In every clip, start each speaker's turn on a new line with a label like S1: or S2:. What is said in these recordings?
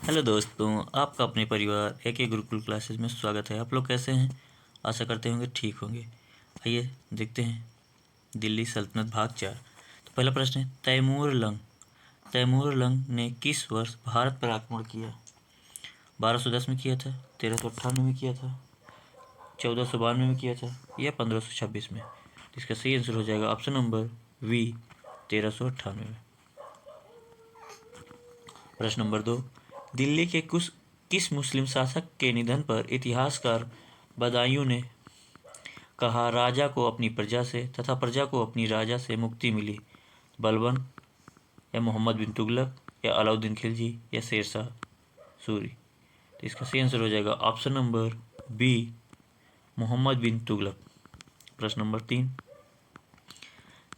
S1: Hello दोस्तों, आपका अपने परिवार एक गुरुकुल क्लासेस में स्वागत है। आप लोग कैसे हैं? आशा करते होंगे ठीक होंगे। आइए देखते हैं दिल्ली सल्तनत भाग 4। तो पहला प्रश्न है, तैमूर लंग ने किस वर्ष भारत पर आक्रमण किया? 1210 में किया था, 1398 में किया था, 1492 में किया था या 1526 में? तो इसका सही आंसर हो जाएगा ऑप्शन नंबर वी, 1398 में। प्रश्न नंबर 2, दिल्ली के किस मुस्लिम शासक के निधन पर इतिहासकार बदायूं ने कहा राजा को अपनी प्रजा से तथा प्रजा को अपनी राजा से मुक्ति मिली? बलबन या मोहम्मद बिन तुगलक या अलाउद्दीन खिलजी या शेरशाह सूरी? तो इसका सही आंसर हो जाएगा ऑप्शन नंबर बी, मोहम्मद बिन तुगलक। प्रश्न नंबर 3,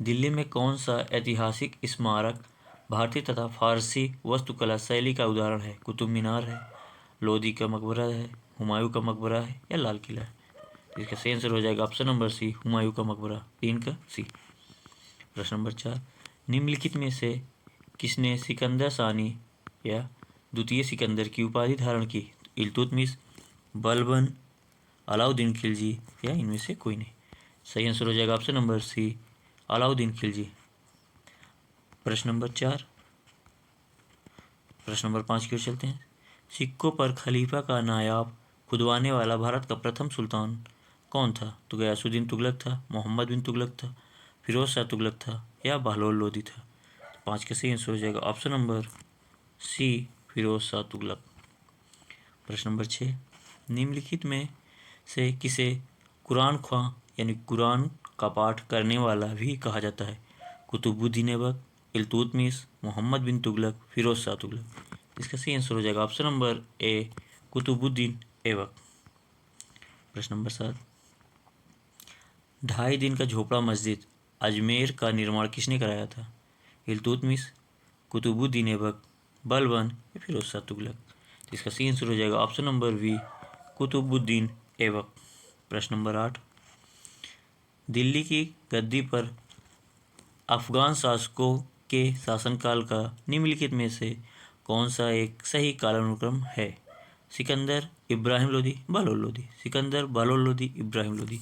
S1: दिल्ली में कौन सा ऐतिहासिक स्मारक भारतीय तथा फारसी वास्तुकला शैली का उदाहरण है? कुतुब मीनार है, लोधी का मकबरा है, हुमायूं का मकबरा है या लाल किला है? तो इसका सही आंसर हो जाएगा ऑप्शन नंबर सी, हुमायूं का मकबरा, 3 का सी। प्रश्न नंबर 4, निम्नलिखित में से किसने सिकंदर सानी या द्वितीय सिकंदर की उपाधि धारण की? इल्तुतमिश, बलबन, अलाउद्दीन खिलजी या इनमें से कोई नहीं? सही आंसर हो जाएगा option number C, Alauddin Khilji. प्रश्न नंबर 4, प्रश्न नंबर 5 की ओर चलते हैं। सिक्कों पर खलीफा का नायाब खुदवाने वाला भारत का प्रथम सुल्तान कौन था? तो गयासुद्दीन तुगलक था, मोहम्मद बिन तुगलक था, फिरोज शाह तुगलक था या बहलोल लोदी था? तो 5 का सही आंसर हो जाएगा option number C, Firoz Shah Tughlaq. प्रश्न नंबर 6, निम्नलिखित में से किसे कुरान ख्वां यानी कुरान का पाठ करने वाला भी कहा जाता है? कुतुबुद्दीन ऐबक, इल्तुतमिश, मोहम्मद बिन तुगलक, फिरोज शाह तुगलक? इसका सही आंसर हो जाएगा option number A, Qutubuddin Aibak. प्रश्न नंबर 7, 2.5 दिन का झोपड़ा मस्जिद अजमेर का निर्माण किसने कराया था? इल्तुतमिश, कुतुबुद्दीन ऐबक, बलबन या फिरोज शाह तुगलक? तो इसका सही आंसर हो जाएगा option number B, Qutubuddin Aibak. प्रश्न नंबर 8, दिल्ली की गद्दी पर अफगान शासकों के शासनकाल का निम्नलिखित में से कौन सा एक सही कालानुक्रम है? सिकंदर, इब्राहिम लोदी, बहलोल लोदी? सिकंदर, बहलोल लोदी, इब्राहिम लोदी?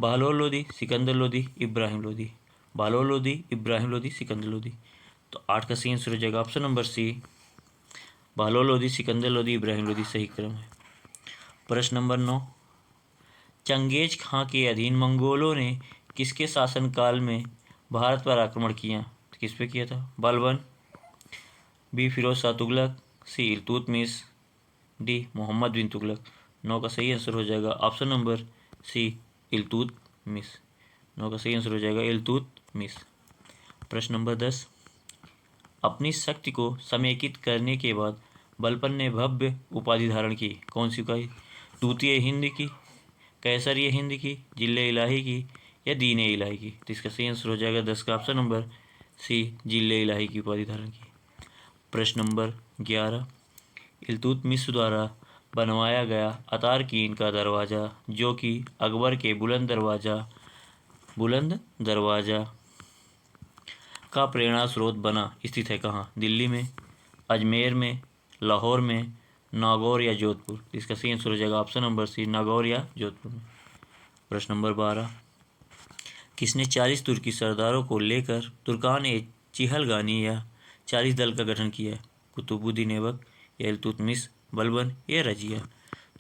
S1: बहलोल लोदी, सिकंदर लोदी, इब्राहिम लोदी? बहलोल लोदी, इब्राहिम लोदी, सिकंदर लोदी? तो 8 का सही आंसर हो जाएगा option number C, Bahlol Lodi, Sikandar Lodi, Ibrahim Lodi सही क्रम है। प्रश्न नंबर 9, चंगेज खां के अधीन मंगोलों ने किसके शासनकाल में भारत पर आक्रमण किया? तो किस पे किया था? बलबन, बी फिरोज शाह तुगलक, सी इल्तुतमिश, डी मोहम्मद बिन तुगलक? 9 का सही आंसर हो जाएगा ऑप्शन नंबर सी, इल्तुतमिश। 9 का सही आंसर हो जाएगा इल्तुतमिश। प्रश्न नंबर 10, अपनी शक्ति को समेकित करने के बाद बलबन ने भव्य उपाधि धारण की। कौन सी उपाधि? द्वितीय हिंद की, कैसरिय हिंद की, जिले इलाही की या दीन इलाही की? तो इसका सही आंसर हो जाएगा 10 का ऑप्शन नंबर सी, जिले इलाही की उपाधि धारण की। प्रश्न नंबर 11, इल्तुतमिश द्वारा बनवाया गया अतारकीन का दरवाज़ा जो कि अकबर के बुलंद दरवाज़ा का प्रेरणा स्रोत बना स्थित है कहाँ? दिल्ली में, अजमेर में, लाहौर में, नागौर या जोधपुर? इसका सही आंसर हो जाएगा ऑप्शन नंबर सी, नागौर या जोधपुर में। प्रश्न नंबर 12, किसने 40 तुर्की सरदारों को लेकर तुर्कान ए चिहलगानी या 40 दल का गठन किया? कुतुबुद्दीन ऐबक या इल्तुतमिश, बलबन या रजिया?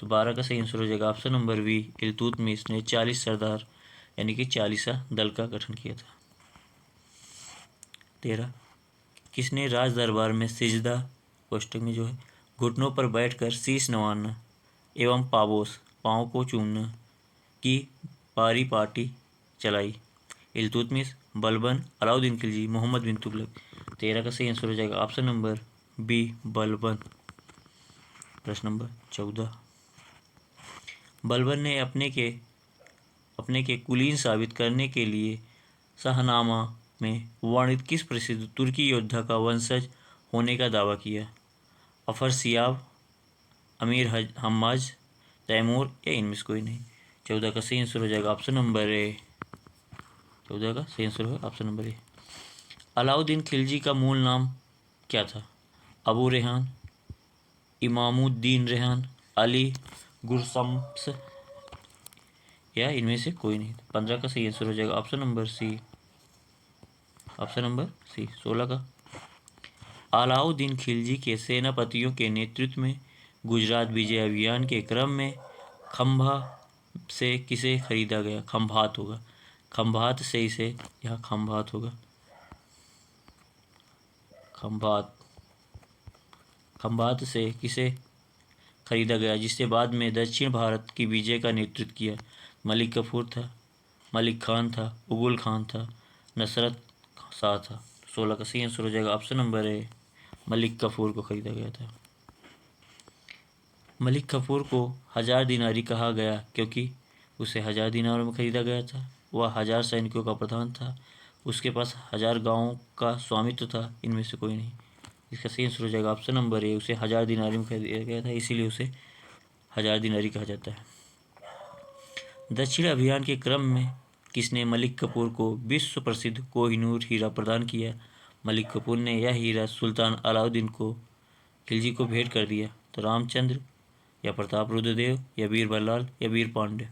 S1: तो 12 का सही आंसर हो जाएगा ऑप्शन नंबर वी, इल्तुतमिश ने 40 सरदार यानी कि 40 दल का गठन किया था। 13, किसने राज दरबार में सिजदा कोष्ठक में जो है घुटनों पर बैठकर शीश नवाना एवं पाँव को चूमना की पारी चलाई? इल्तुतमिश, बलबन, अलाउद्दीन खिलजी, मोहम्मद बिन तुगलक? 13 का सही आंसर हो जाएगा ऑप्शन नंबर बी, बलबन। प्रश्न नंबर 14, बलबन ने अपने के कुलीन साबित करने के लिए शाहनामा में वर्णित किस प्रसिद्ध तुर्की योद्धा का वंशज होने का दावा किया? अफरसियाब, अमीर हम्माज, तैमूर या इनमें से कोई नहीं? 14 का सही आंसर हो जाएगा ऑप्शन नंबर ए, 14 का सही आंसर होगा option number A. Alauddin Khilji का मूल नाम क्या था? अबू रेहान, इमामुद्दीन रेहान, अली गुरशम्स या इनमें से कोई नहीं। 15 का सही आंसर हो जाएगा option number C. Option number C. 16 का अलाउद्दीन खिलजी के सेनापतियों के नेतृत्व में गुजरात विजय अभियान के क्रम में खंभा से किसे खरीदा गया? खंभात होगा, खंभात से इसे, यहाँ खंभात होगा, खंभात, खंभात से किसे खरीदा गया जिससे बाद में दक्षिण भारत की विजय का नेतृत्व किया? मलिक कफूर था, मलिक खान था, उगुल खान था, नसरत शाह था। 16 का सही आंसर हो जाएगा ऑप्शन नंबर ए, मलिक कफूर को खरीदा गया था। मलिक कफूर को 1000 दिनारी कहा गया क्योंकि उसे 1000 दिनारों में खरीदा गया था। वह 1000 सैनिकों का प्रधान था। उसके पास 1000 गांवों का स्वामित्व था। इनमें से कोई नहीं। इसका सही आंसर हो जाएगा ऑप्शन नंबर ए, उसे 1000 दिनारी में खरीदा गया था, इसीलिए उसे 1000 दिनारी कहा जाता है। दक्षिण अभियान के क्रम में किसने मलिक कफूर को विश्व प्रसिद्ध कोहिनूर हीरा प्रदान किया? मलिक कफूर ने यह हीरा सुल्तान अलाउद्दीन को खिलजी को भेंट कर दिया। तो रामचंद्र या प्रताप रुद्रदेव या वीर बल्लाल या वीर पांड्य।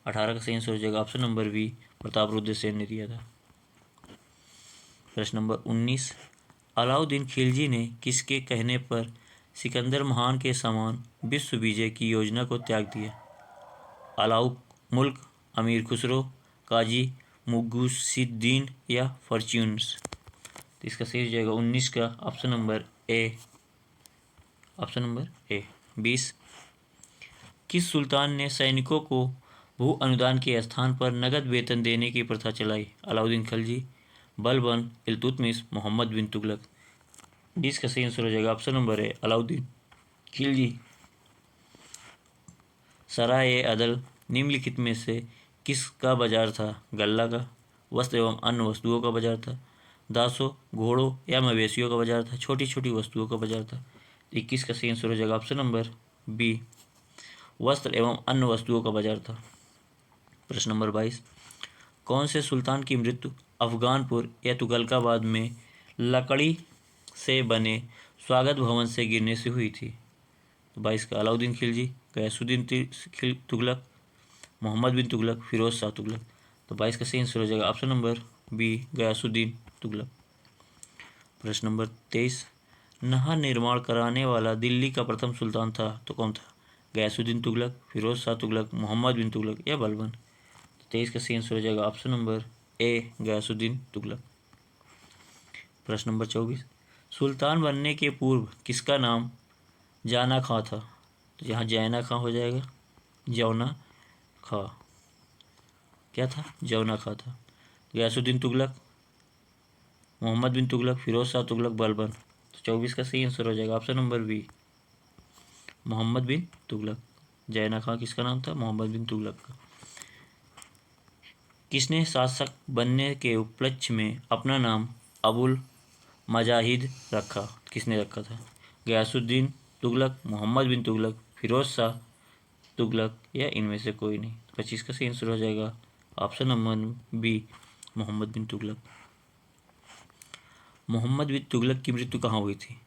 S1: 18 का सही आंसर हो जाएगा option number B, Pratap Rudrasen ने दिया था। प्रश्न नंबर 19, अलाउद्दीन खिलजी ने किसके कहने पर सिकंदर महान के समान विश्व विजय की योजना को त्याग दिया? अलाउक मुल्क, अमीर खुसरो, काजी मुगुसिद्दीन या फॉर्च्यून्स। तो इसका सही हो जाएगा 19 का ऑप्शन नंबर ए, ऑप्शन नंबर ए। 20, किस सुल्तान ने सैनिकों को भू अनुदान के स्थान पर नगद वेतन देने की प्रथा चलाई? अलाउद्दीन खिलजी, बलबन, इल्तुतमिश, मोहम्मद बिन तुगलक। 20 का सही आंसर हो जाएगा option number A, Alauddin Khilji. Sarai Adal निम्नलिखित में से किसका बाजार था? गल्ला का, वस्त्र एवं अन्य वस्तुओं का बाजार था, दासों, घोड़ों या मवेशियों का बाजार था, छोटी छोटी वस्तुओं का बाजार था। 21 का सही आंसर हो जाएगा ऑप्शन नंबर बी, वस्त्र एवं अन्य वस्तुओं का बाजार था। प्रश्न नंबर 22, कौन से सुल्तान की मृत्यु अफगानपुर या तुगलकाबाद में लकड़ी से बने स्वागत भवन से गिरने से हुई थी? तो 22 का अलाउद्दीन खिलजी, गयासुद्दीन तुगलक, मोहम्मद बिन तुगलक, फिरोज शाह तुगलक। तो 22 का सही आंसर हो जाएगा option number B, Ghiyasuddin Tughlaq. प्रश्न नंबर 23, नहर निर्माण कराने वाला दिल्ली का प्रथम सुल्तान था तो कौन था? गयासुद्दीन तुगलक, फिरोज शाह तुगलक, मोहम्मद बिन तुगलक या बलबन। 23 का सही आंसर हो जाएगा option number A, Ghiyasuddin Tughlaq. प्रश्न नंबर 24, सुल्तान बनने के पूर्व किसका नाम जाना खां था? तो यहाँ जैना खां हो जाएगा, जौना खां, क्या था? जौना खां था। गयासुद्दीन तुगलक, मोहम्मद बिन तुगलक, फिरोज शाह तुगलक, बलबन। तो 24 का सही आंसर हो जाएगा ऑप्शन नंबर बी, मोहम्मद बिन तुगलक। जैना खां किसका नाम था? मोहम्मद बिन तुगलक का। किसने शासक बनने के उपलक्ष्य में अपना नाम अबुल मजाहिद रखा? किसने रखा था? गयासुद्दीन तुगलक, मोहम्मद बिन तुगलक, फिरोज शाह तुगलक या इनमें से कोई नहीं। 25 का सही आंसर हो जाएगा ऑप्शन नंबर बी, मोहम्मद बिन तुगलक। मोहम्मद बिन तुगलक की मृत्यु कहाँ हुई थी?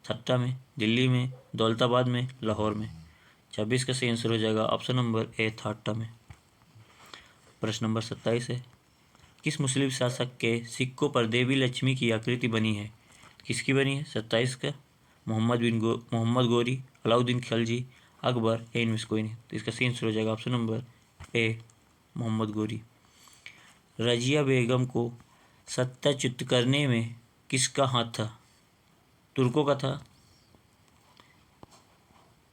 S1: ठट्टा में, दिल्ली में, दौलताबाद में, लाहौर में। 26 का सही आंसर हो जाएगा ऑप्शन नंबर ए, ठट्टा में। प्रश्न नंबर 27 है, किस मुस्लिम शासक के सिक्कों पर देवी लक्ष्मी की आकृति बनी है? किसकी बनी है? 27 का मोहम्मद गोरी, अलाउद्दीन खिलजी, अकबर या इनमें से कोई नहीं। तो इसका सही आंसर हो जाएगा ऑप्शन नंबर ए, मोहम्मद गोरी। रजिया बेगम को सत्याच्युत करने में किसका हाथ था? तुर्कों का था,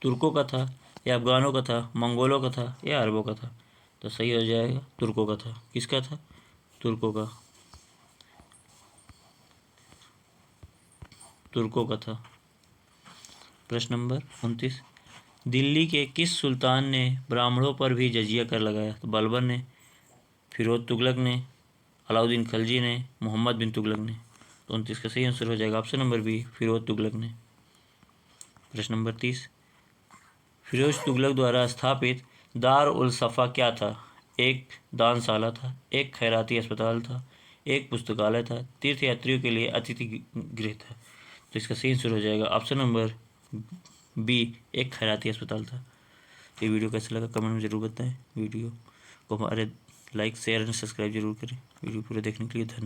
S1: तुर्कों का था या अफगानों का था, मंगोलों का था या अरबों का था? तो सही हो जाएगा तुर्कों का था। किसका था? तुर्कों का, तुर्कों का था। प्रश्न नंबर 29, दिल्ली के किस सुल्तान ने ब्राह्मणों पर भी जजिया कर लगाया? तो बलबन ने, फिरोज तुगलक ने, अलाउद्दीन खिलजी ने, मोहम्मद बिन तुगलक ने। तो 29 का सही आंसर हो जाएगा option number B, Firoz Tughlaq ने। प्रश्न नंबर 30, फिरोज तुगलक द्वारा स्थापित दार उल सफ़ा क्या था? एक दानशाला था, एक खैराती अस्पताल था, एक पुस्तकालय था, तीर्थयात्रियों के लिए अतिथि गृह था। तो इसका सही आंसर हो जाएगा ऑप्शन नंबर बी एक खैराती अस्पताल था। ये वीडियो कैसा लगा कमेंट में ज़रूर बताएं। वीडियो को हमारे लाइक शेयर एंड सब्सक्राइब जरूर करें। वीडियो पूरे देखने के लिए धन्यवाद।